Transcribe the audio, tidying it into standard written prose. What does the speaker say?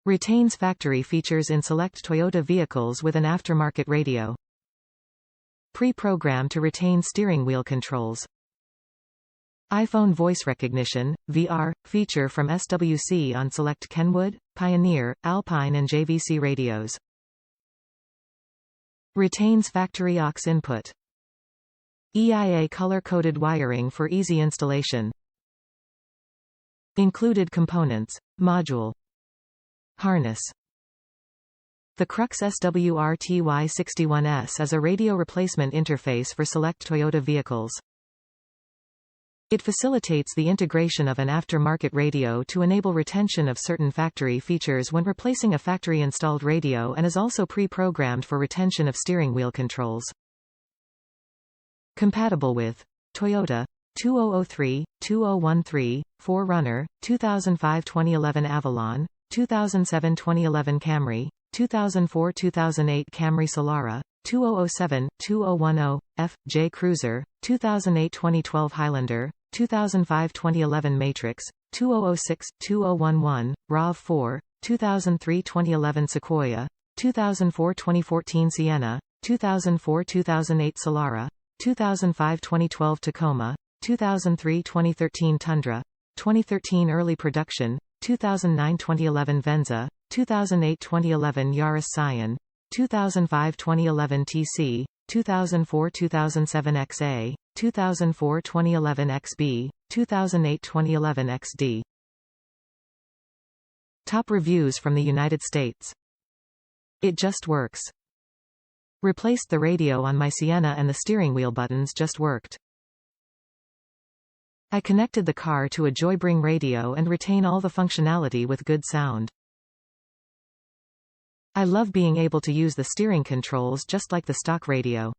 Retains factory features in select Toyota vehicles with an aftermarket radio. Pre-programmed to retain steering wheel controls. iPhone voice recognition, VR, feature from SWC on select Kenwood, Pioneer, Alpine and JVC radios. Retains factory AUX input. EIA color-coded wiring for easy installation. Included components. Module. Harness. The Crux SWRTY-61S is a radio replacement interface for select Toyota vehicles. It facilitates the integration of an aftermarket radio to enable retention of certain factory features when replacing a factory-installed radio, and is also pre-programmed for retention of steering wheel controls. Compatible with Toyota 2003, 2013, 4Runner, 2005-2011 Avalon, 2007-2011 Camry, 2004-2008 Camry Solara, 2007, 2010, F.J. Cruiser, 2008-2012 Highlander, 2005-2011 Matrix, 2006-2011, RAV4, 2003-2011 Sequoia, 2004-2014 Sienna, 2004-2008 Solara, 2005-2012 Tacoma, 2003-2013 Tundra, 2013 early production, 2009-2011 Venza, 2008-2011 Yaris SCION, 2005-2011 TC, 2004-2007 XA, 2004-2011 XB, 2008-2011 XD. Top reviews from the United States. It just works. Replaced the radio on my Sienna and the steering wheel buttons just worked. I connected the car to a Joybring radio and retain all the functionality with good sound. I love being able to use the steering controls just like the stock radio.